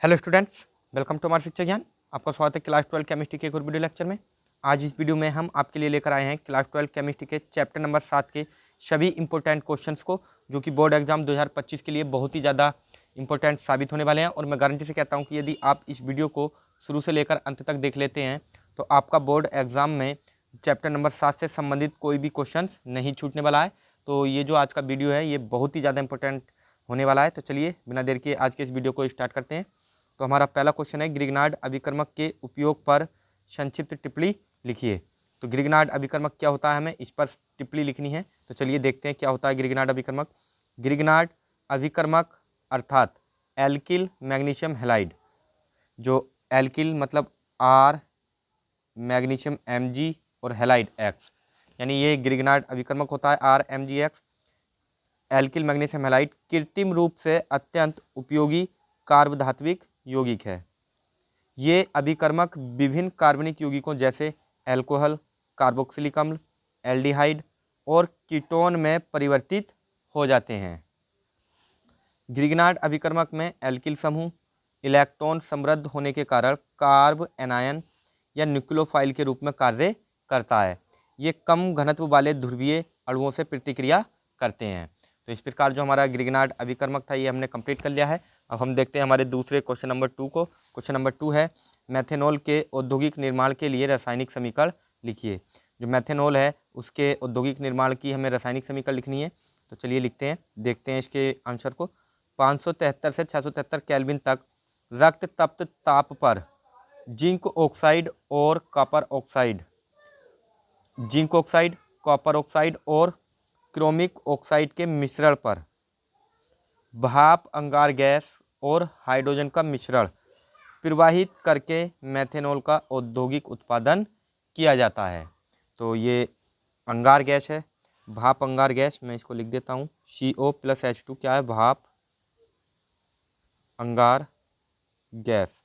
Hello students, welcome to हमारे शिक्षा ज्ञान। आपका स्वागत है क्लास 12 केमिस्ट्री के एक और वीडियो लेक्चर में। आज इस वीडियो में हम आपके लिए लेकर आए हैं क्लास 12 केमिस्ट्री के चैप्टर नंबर 7 के सभी इंपॉर्टेंट क्वेश्चंस को, जो कि बोर्ड एग्जाम 2025 के लिए बहुत ही ज़्यादा इंपॉर्टेंट साबित होने वाले हैं। और मैं गारंटी से कहता हूँ कि यदि आप इस वीडियो को शुरू से लेकर अंत तक देख लेते हैं तो आपका बोर्ड एग्जाम में चैप्टर नंबर 7 से संबंधित कोई भी क्वेश्चन नहीं छूटने वाला है। तो ये जो आज का वीडियो है ये बहुत ही ज़्यादा इंपॉर्टेंट होने वाला है। तो चलिए बिना देर के आज के इस वीडियो को स्टार्ट करते हैं। तो हमारा पहला क्वेश्चन है, ग्रिग्नार्ड अभिकर्मक के उपयोग पर संक्षिप्त टिप्पणी लिखिए। तो ग्रिग्नार्ड अभिकर्मक क्या होता है, हमें इस पर टिप्पणी लिखनी है। तो चलिए देखते हैं क्या होता है ग्रिग्नार्ड अभिकर्मक। ग्रिग्नार्ड अभिकर्मक अर्थात एल्किल मैग्नीशियम हैलाइड, जो एल्किल मतलब आर, मैग्नीशियम Mg और हैलाइड X, यानी ये ग्रिग्नार्ड अभिकर्मक होता है RMgX। एल्किल मैग्नीशियम हैलाइड कृत्रिम रूप से अत्यंत उपयोगी कार्बधात्विक यौगिक है। ये अभिकर्मक विभिन्न कार्बनिक यौगिकों जैसे एल्कोहल, कार्बोक्सिलिक अम्ल, एल्डिहाइड और कीटोन में परिवर्तित हो जाते हैं। ग्रिग्नार्ड अभिकर्मक में एल्किल समूह इलेक्ट्रॉन समृद्ध होने के कारण कार्ब एनायन या न्यूक्लियोफाइल के रूप में कार्य करता है। ये कम घनत्व वाले ध्रुवीय अणुओं से प्रतिक्रिया करते हैं। तो इस प्रकार जो हमारा ग्रिग्नार्ड अभिकर्मक था ये हमने कंप्लीट कर लिया है। अब हम देखते हैं हमारे दूसरे क्वेश्चन नंबर 2 को। क्वेश्चन नंबर 2 है, मेथेनॉल के औद्योगिक निर्माण के लिए रासायनिक समीकरण लिखिए। जो मेथेनॉल है उसके औद्योगिक निर्माण की हमें रासायनिक समीकरण लिखनी है। तो चलिए लिखते हैं, देखते हैं इसके आंसर को। 573 से 673 केल्विन तक रक्त तप्त ताप पर जिंक ऑक्साइड और copper oxide, zinc oxide, copper oxide और क्रोमिक ऑक्साइड के मिश्रण पर भाप अंगार गैस और हाइड्रोजन का मिश्रण प्रवाहित करके मेथेनॉल का औद्योगिक उत्पादन किया जाता है। तो ये अंगार गैस है, भाप अंगार गैस, मैं इसको लिख देता हूँ CO+H2 क्या है, भाप अंगार गैस।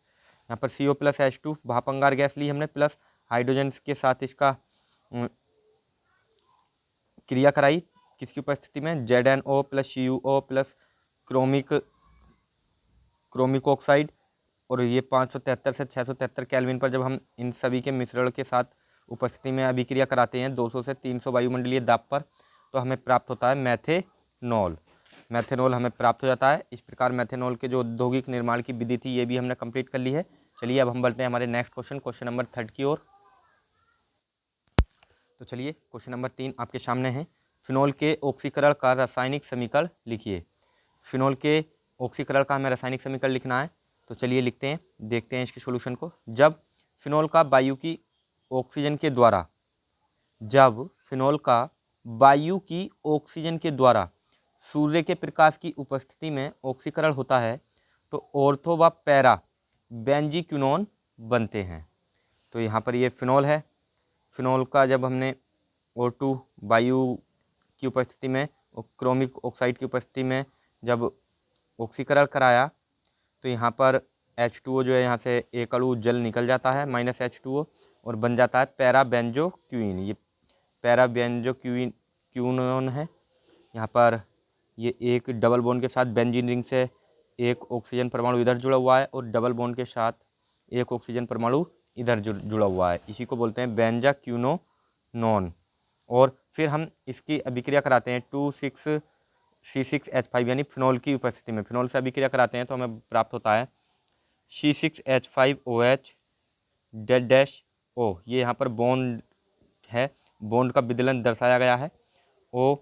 यहाँ पर CO+H2 भाप अंगार गैस ली हमने, प्लस हाइड्रोजन के साथ इसका क्रिया कराई, किसकी उपस्थिति में, ZnO plus CuO plus chromic oxide. और ये 573 से 673 केल्विन पर जब हम इन सभी के मिश्रण के साथ उपस्थिति में अभिक्रिया कराते हैं 200 से 300 वायुमंडलीय दाब पर, तो हमें प्राप्त होता है मेथेनॉल। मेथेनॉल हमें प्राप्त हो जाता है। इस प्रकार मेथेनॉल के जो औद्योगिक निर्माण की विधि थी ये भी हमने कंप्लीट कर ली है। चलिए अब हम बढ़ते हैं हमारे नेक्स्ट क्वेश्चन, क्वेश्चन नंबर 3 की ओर। तो चलिए क्वेश्चन नंबर 3 आपके सामने है, फिनॉल के ऑक्सीकरण का रासायनिक समीकरण लिखिए। फिनॉल के ऑक्सीकरण का हमें रासायनिक समीकरण लिखना है। तो चलिए लिखते हैं, देखते हैं इसके सॉल्यूशन को। जब फिनॉल का वायु की ऑक्सीजन के द्वारा, जब फिनॉल का वायु की ऑक्सीजन के द्वारा सूर्य के प्रकाश की उपस्थिति में ऑक्सीकरण होता है तो ऑर्थो व पैरा बेंजीक्विनोन बनते हैं। तो यहाँ पर ये फिनॉल है। फिनॉल का जब हमने O2 वायु की उपस्थिति में और क्रोमिक ऑक्साइड की उपस्थिति में जब ऑक्सीकरण कराया तो यहाँ पर H2O जो है यहाँ से एक अणु जल निकल जाता है -H2O और बन जाता है पैरा बेंजोक्विन। ये पैरा बेंजोक्विनोन है। यहाँ पर ये एक डबल बॉन्ड के साथ बेंजीन रिंग से एक ऑक्सीजन परमाणु इधर जुड़ा हुआ है और डबल बॉन्ड के साथ एक ऑक्सीजन परमाणु इधर जुड़ा हुआ है, इसी को बोलते हैं बेंजाक्विनोन। और फिर हम इसकी अभिक्रिया कराते हैं 2,6C6H5, यानी फिनॉल की उपस्थिति में फिनॉल से अभिक्रिया कराते हैं तो हमें प्राप्त होता है C6H5OH डैश O। ये यहाँ पर बॉन्ड है, बॉन्ड का विदलन दर्शाया गया है। O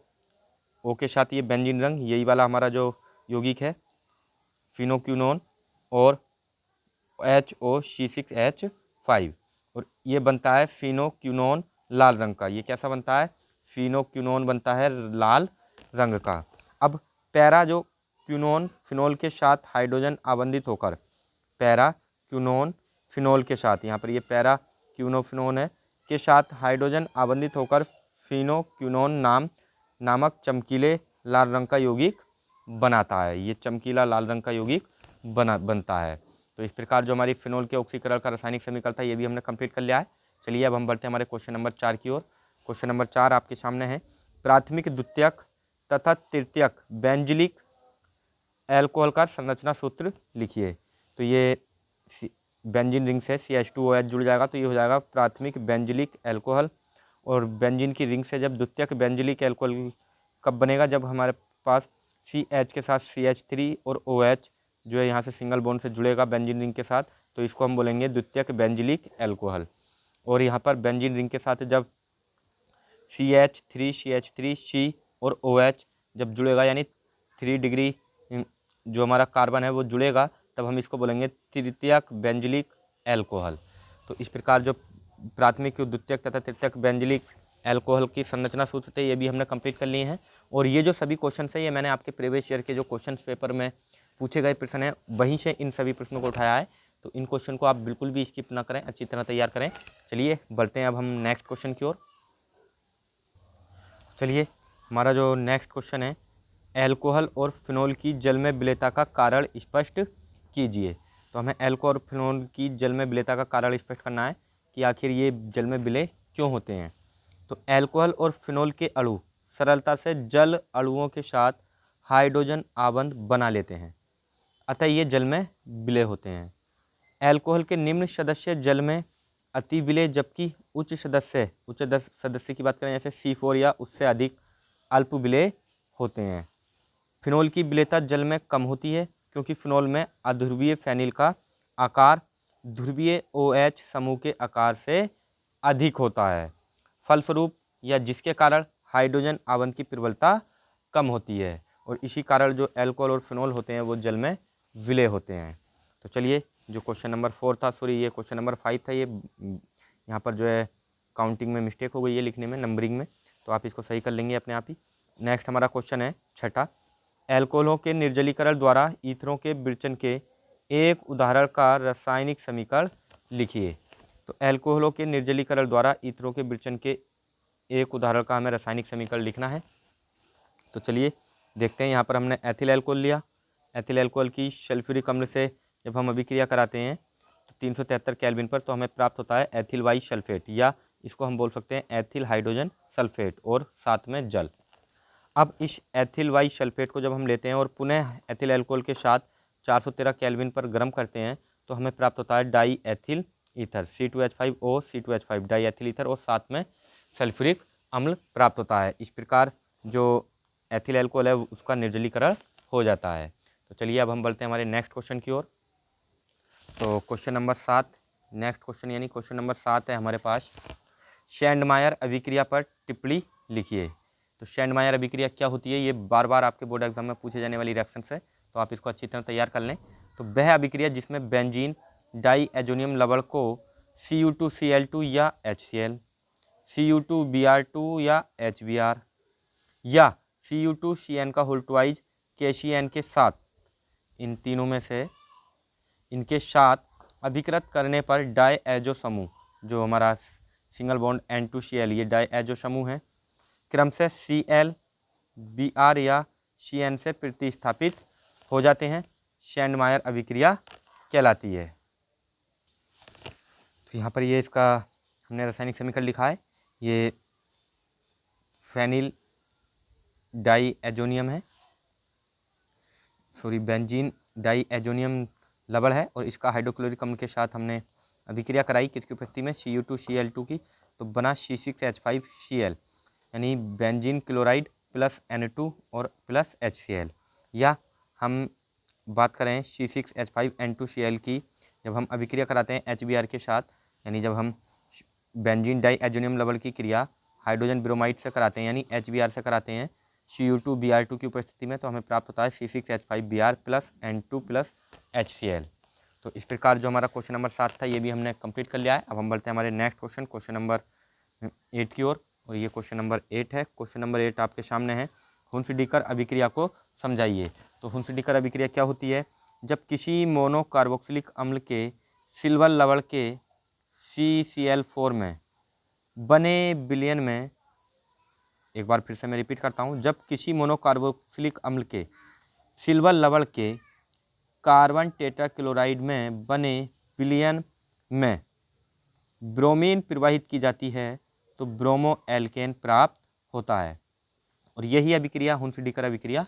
के साथ ये बेंजीन रंग, यही वाला हमारा जो यौगिक है फिनोक्विनोन, और HOC6H5, और ये बनता है फिनोक्विनोन लाल रंग का। ये कैसा बनता है, फिनोक्विनोन बनता है लाल रंग का। अब पैरा जो क्विनोन फिनोल के साथ हाइड्रोजन आबंधित होकर, पैरा क्विनोन फिनोल के साथ, यहाँ पर ये पैरा क्विनोफिनोन है के साथ हाइड्रोजन आबंधित होकर फिनोक्विनोन नामक चमकीले लाल रंग का यौगिक बनाता है। ये चमकीला लाल रंग का यौगिक बनता है। तो इस प्रकार जो हमारी फिनोल के ऑक्सीकरण का रासायनिक समीकरण था ये भी हमने कंप्लीट कर लिया है। चलिए अब हम बढ़ते हैं हमारे क्वेश्चन नंबर 4 की ओर। क्वेश्चन नंबर 4 आपके सामने है, प्राथमिक द्वितीयक तथा तृतीयक बेंजिलिक एल्कोहल का संरचना सूत्र लिखिए। तो ये बेंजीन रिंग से CH2OH जुड़ जाएगा, तो ये हो जाएगा प्राथमिक बेंजिलिक अल्कोहल। और बेंजीन की रिंग से जब द्वितीयक बेंजिलिक अल्कोहल कब बनेगा, जब हमारे पास CH के साथ CH3 और OH जो है यहाँ से सिंगल बॉन्ड से जुड़ेगा बेंजीन रिंग के साथ, तो इसको हम बोलेंगे द्वितीयक बेंजिलिक अल्कोहल। और यहाँ पर बेंजीन रिंग के साथ जब CH3 और OH जब जुड़ेगा, यानी 3 डिग्री जो हमारा कार्बन है वो जुड़ेगा, तब हम इसको बोलेंगे तृतीयक बेंजिलिक अल्कोहल। तो इस प्रकार जो प्राथमिक, द्वितीयक तथा तृतीयक बेंजिलिक अल्कोहल की संरचना सूत्र थे ये भी हमने कंप्लीट कर लिए हैं। और ये जो सभी क्वेश्चन है ये मैंने आपके प्रीवियस ईयर के जो क्वेश्चन पेपर में पूछे गए प्रश्न हैं वहीं से इन सभी प्रश्नों को उठाया है। तो इन क्वेश्चन को आप बिल्कुल भी स्किप ना करें, अच्छी तरह तैयार करें। चलिए बढ़ते हैं अब हम नेक्स्ट क्वेश्चन की ओर। चलिए हमारा जो नेक्स्ट क्वेश्चन है, अल्कोहल और फिनोल की जल में विलेयता का कारण स्पष्ट कीजिए। तो हमें अल्कोहल और फिनोल की जल में विलेयता का कारण स्पष्ट करना है कि आखिर ये जल में विलय क्यों होते हैं। तो अल्कोहल और फिनोल के अणु सरलता से जल अणुओं के साथ हाइड्रोजन आबंध बना लेते हैं, अतः ये जल में विलय होते हैं। अल्कोहल के निम्न सदस्य जल में अति विलय, जबकि उच्च सदस्य की बात करें जैसे C4 या उससे अधिक अल्प विलय होते हैं। फिनोल की विलेयता जल में कम होती है क्योंकि फिनोल में अध्रुवीय फेनिल का आकार ध्रुवीय OH समूह के आकार से अधिक होता है, फलस्वरूप या जिसके कारण हाइड्रोजन आबंध की प्रबलता कम होती है, और इसी कारण जो अल्कोहल और फिनोल होते हैं वो जल में विलय होते हैं। तो चलिए जो क्वेश्चन नंबर 4 था, सॉरी ये क्वेश्चन नंबर 5 था, ये यहाँ पर जो है काउंटिंग में मिस्टेक हो गई है, लिखने में, नंबरिंग में, तो आप इसको सही कर लेंगे अपने आप ही। नेक्स्ट हमारा क्वेश्चन है छठा, अल्कोहलों के निर्जलीकरण द्वारा ईथरों के विरचन के एक उदाहरण का रासायनिक समीकरण लिखिए। तो अल्कोहलों के निर्जलीकरण द्वारा ईथरों के विरचन के एक उदाहरण का हमें रासायनिक समीकरण लिखना है। तो चलिए देखते हैं। यहाँ पर हमने एथिल अल्कोहल लिया। एथिल अल्कोहल की सल्फ्यूरिक अम्ल से जब हम अभिक्रिया कराते हैं तो 373 केल्विन पर, तो हमें प्राप्त होता है एथिल वाई सल्फेट, या इसको हम बोल सकते हैं एथिल हाइड्रोजन सल्फेट और साथ में जल। अब इस एथिल वाई सल्फेट को जब हम लेते हैं और पुनः एथिल अल्कोहल के साथ 413 केल्विन पर गर्म करते हैं तो हमें प्राप्त होता है die ethyl ether C2H5O C2H5 die ethyl ether, और साथ में सल्फ्यूरिक अम्ल प्राप्त होता है। इस प्रकार जो एथिल अल्कोहल है उसका निर्जलीकरण हो जाता है। तो चलिए अब हम बढ़ते हैं हमारे नेक्स्ट क्वेश्चन की ओर। तो क्वेश्चन नंबर 7, नेक्स्ट क्वेश्चन यानी क्वेश्चन नंबर 7 है हमारे पास, शैंडमायर अभिक्रिया पर टिप्पणी लिखिए। तो शैंडमायर अभिक्रिया क्या होती है, ये बार बार आपके बोर्ड एग्जाम में पूछे जाने वाली रिएक्शन है, तो आप इसको अच्छी तरह तैयार कर लें। तो वह अभिक्रिया जिसमें बेंजीन डाई एजोनियम लवण को Cu2Cl2 या HCl, Cu2Br2 या HBr या Cu2Cn का होल ट्वाइज KCN के साथ, इन तीनों में से इनके साथ अभिकृत करने पर डाई एजो समूह, जो हमारा सिंगल बॉन्ड N2Cl, ये डाई एजो समूह है, क्रमशः Cl, Br या Cn से प्रतिस्थापित हो जाते हैं, शैंडमायर अभिक्रिया कहलाती है। तो यहाँ पर ये इसका हमने रासायनिक समीकरण लिखा है, ये फेनिल डाई एजोनियम है, सॉरी बेंजीन डाई एजोनियम लवण है, और इसका हाइड्रोक्लोरिक अम्ल के साथ हमने अभिक्रिया कराई किसकी उपस्थिति में, Cu2Cl2 की, तो बना C6H5Cl, यानी बेंजीन क्लोराइड प्लस N2 और प्लस HCl। या हम बात करें C6H5N2Cl की, जब हम अभिक्रिया कराते हैं HBr के साथ, यानी जब हम बेंजीन डाई एजोनियम लवण की क्रिया हाइड्रोजन ब्रोमाइड से कराते हैं यानी HBr से कराते हैं Cu2Br2 की उपस्थिति में, तो हमें प्राप्त होता है C6H5Br plus N2 plus HCl। तो इस प्रकार जो हमारा क्वेश्चन नंबर 7 था ये भी हमने कंप्लीट कर लिया है। अब हम बढ़ते हैं हमारे नेक्स्ट क्वेश्चन, क्वेश्चन नंबर 8 की ओर, और ये क्वेश्चन नंबर 8 है। क्वेश्चन नंबर 8 आपके सामने है, हुंसडीकर अभिक्रिया को समझाइए। तो हुंसडीकर अभिक्रिया क्या होती है, जब किसी मोनोकार्बोक्सिलिक अम्ल के सिल्वर लवण के CCl4 में बने विलयन में, एक बार फिर से मैं रिपीट करता हूँ, जब किसी मोनोकार्बोक्सिलिक अम्ल के सिल्वर लवण के कार्बन टेट्राक्लोराइड में बने विलयन में ब्रोमीन प्रवाहित की जाती है तो ब्रोमो एल्केन प्राप्त होता है, और यही अभिक्रिया हुंसडीकर अभिक्रिया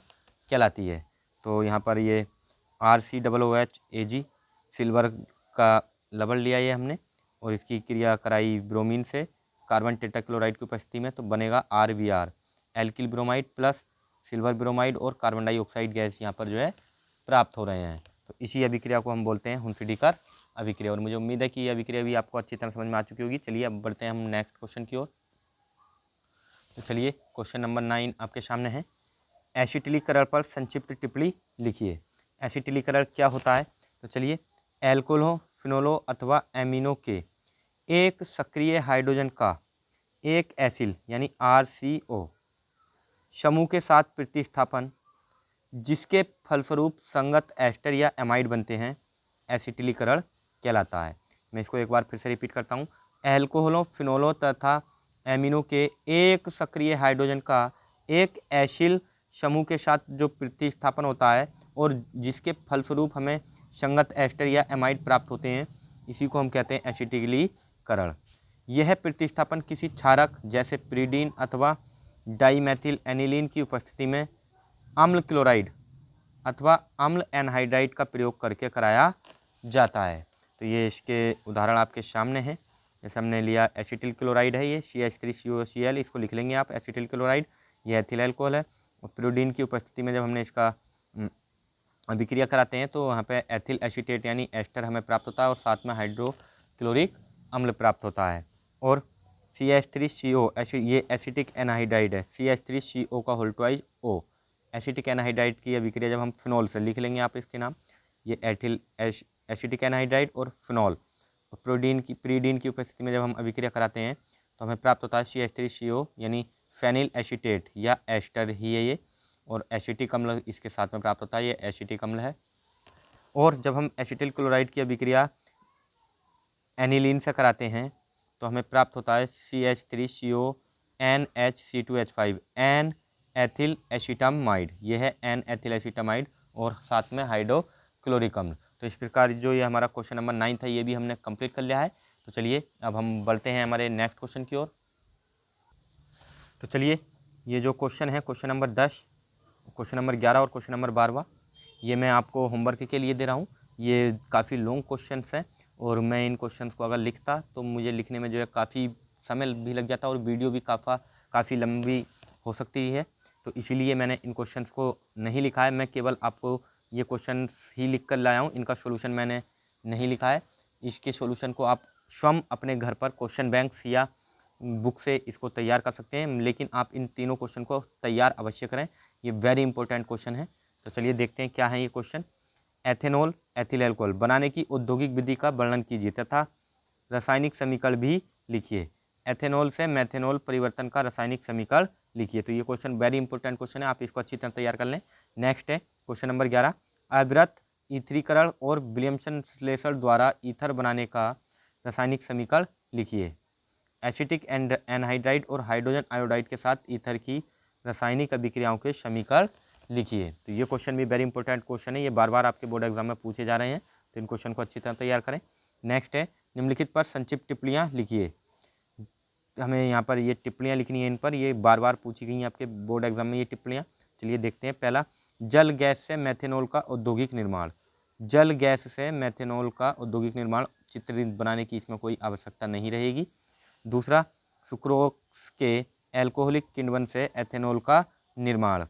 कहलाती है। तो यहाँ पर ये RCOOH Ag सिल्वर का लवण लिया ये हमने और इसकी क्रिया कराई ब्रोमीन से कार्बन टेट्राक्लोराइड की उपस्थिति में, तो बनेगा RBr, alkyl bromide plus silver bromide और कार्बन डाइऑक्साइड गैस यहाँ पर जो है प्राप्त हो रहे हैं। तो इसी अभिक्रिया को हम बोलते हैं हुनफिडिकर अभिक्रिया। और मुझे उम्मीद है कि ये अभिक्रिया भी आपको अच्छी तरह समझ में आ चुकी होगी। चलिए अब बढ़ते हैं हम नेक्स्ट क्वेश्चन की ओर। तो चलिए क्वेश्चन नंबर 9 आपके सामने है। एसिटिलीकरण पर संक्षिप्त टिप्पणी लिखिए। एसिटिलीकरण क्या होता है? तो चलिए, एल्कोहलों, फिनोलों अथवा एमिनो के एक सक्रिय हाइड्रोजन का एक एसिल यानी RCO समूह के साथ प्रतिस्थापन जिसके फलस्वरूप संगत एस्टर या एमाइड बनते हैं, एसिटिलीकरण कहलाता है। मैं इसको एक बार फिर से रिपीट करता हूँ। एल्कोहलों, फिनोलों तथा एमिनो के एक सक्रिय हाइड्रोजन का एक एसिल समूह के साथ जो प्रतिस्थापन होता है और जिसके फलस्वरूप हमें संगत एस्टर या एमाइड प्राप्त होते हैं, इसी को हम कहते हैं एसिटिलीकरण। यह प्रतिस्थापन किसी क्षारक जैसे प्रीडीन अथवा डाईमेथिल एनिलीन की उपस्थिति में अम्ल क्लोराइड अथवा अम्ल एनहाइड्राइड का प्रयोग करके कराया जाता है। तो ये इसके उदाहरण आपके सामने हैं। जैसे हमने लिया एसिटिल क्लोराइड है, ये CH3COCl, इसको लिख लेंगे आप एसिटिल क्लोराइड, ये एथिल एल्कोहल है। और प्रोडीन की उपस्थिति में जब हमने इसका अभिक्रिया कराते हैं तो वहाँ पे एथिल एसीटेट यानी एस्टर हमें प्राप्त होता है और साथ में हाइड्रोक्लोरिक अम्ल प्राप्त होता है। और CH3CO ये एसिटिक एनहाइड्राइड है, CH3CO का whole twice O। Acetic anhydride की अभिक्रिया जब हम फिनॉल से लिख लेंगे आप इसके नाम, ये एथिल एसिटिक एनहाइड्राइड और फिनॉल। और प्रीडीन की उपस्थिति में जब हम अभिक्रिया कराते हैं तो हमें प्राप्त होता है CH3CO यानी फेनिल एसीटेट या एस्टर ही है ये, और एसिटिक अम्ल इसके साथ में प्राप्त होता है, ये एसिटिक अम्ल है। और जब हम एसिटिल क्लोराइड की अभिक्रिया एनिलीन से कराते हैं तो हमें प्राप्त होता है CH3CO NHC2H5 N ethyl acetamide, ये है एन एथिल एसिटामाइड और साथ में हाइड्रोक्लोरिक अम्ल। तो इस प्रकार जो ये हमारा क्वेश्चन नंबर 9 था ये भी हमने कंप्लीट कर लिया है। तो चलिए अब हम बढ़ते हैं हमारे नेक्स्ट क्वेश्चन की ओर। तो चलिए, ये जो क्वेश्चन है क्वेश्चन नंबर 10, क्वेश्चन नंबर 11 और क्वेश्चन नंबर 12, ये मैं आपको होमवर्क के लिए दे रहा हूँ। ये काफ़ी लॉन्ग क्वेश्चंस हैं और मैं इन क्वेश्चंस को अगर लिखता तो मुझे लिखने में जो है काफ़ी समय भी लग जाता और वीडियो भी काफ़ी लंबी हो सकती है। तो इसीलिए मैंने इन क्वेश्चंस को नहीं लिखा है। मैं केवल आपको ये क्वेश्चंस ही लिख कर लाया हूँ, इनका सोल्यूशन मैंने नहीं लिखा है। इसके सोल्यूशन को आप स्वयं अपने घर पर क्वेश्चन बैंक्स या बुक से इसको तैयार कर सकते हैं, लेकिन आप इन तीनों क्वेश्चन को तैयार अवश्य करें, ये वेरी इंपॉर्टेंट क्वेश्चन है। तो चलिए देखते हैं क्या है ये क्वेश्चन। एथेनॉल एथिल अल्कोहल बनाने की औद्योगिक विधि का वर्णन कीजिए तथा रासायनिक समीकरण भी लिखिए। एथेनॉल से मेथेनॉल परिवर्तन का रासायनिक समीकरण लिखिए। तो ये क्वेश्चन वेरी इंपॉर्टेंट क्वेश्चन है, आप इसको अच्छी तरह तैयार कर लें। नेक्स्ट है क्वेश्चन नंबर 11, अविरत ईथरीकरण और विलियमसन संश्लेषण द्वारा ईथर बनाने का रासायनिक समीकरण लिखिए। एसिटिक एनहाइड्राइड और हाइड्रोजन आयोडाइड के साथ ईथर की रासायनिक अभिक्रियाओं के समीकरण लिखिए। तो ये क्वेश्चन भी वेरी इंपॉर्टेंट क्वेश्चन है, ये बार बार आपके बोर्ड एग्जाम में पूछे जा रहे हैं, तो इन क्वेश्चन को अच्छी तरह तैयार करें। नेक्स्ट है निम्नलिखित पर संक्षिप्त टिप्पणियाँ लिखिए। हमें यहाँ पर ये टिप्पणियाँ लिखनी है, इन पर ये बार बार पूछी गई हैं आपके बोर्ड एग्जाम में ये टिप्पणियाँ। चलिए देखते हैं। पहला, जल गैस से मेथेनॉल का औद्योगिक निर्माण। जल गैस से मेथेनॉल का औद्योगिक निर्माण चित्रित बनाने की इसमें कोई आवश्यकता नहीं रहेगी। दूसरा, सुक्रोज के एल्कोहलिक किण्वन से एथेनॉल का निर्माण।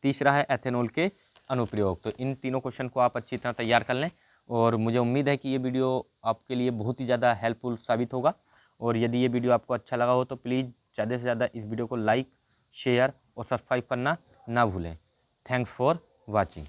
तीसरा है एथेनॉल के अनुप्रयोग। तो इन तीनों क्वेश्चन को आप अच्छी तरह तैयार कर लें और मुझे उम्मीद है कि ये वीडियो आपके लिए बहुत ही ज़्यादा हेल्पफुल साबित होगा। और यदि ये वीडियो आपको अच्छा लगा हो तो प्लीज़ ज़्यादा से ज़्यादा इस वीडियो को लाइक, शेयर और सब्सक्राइब करना ना भूलें। Thanks for watching.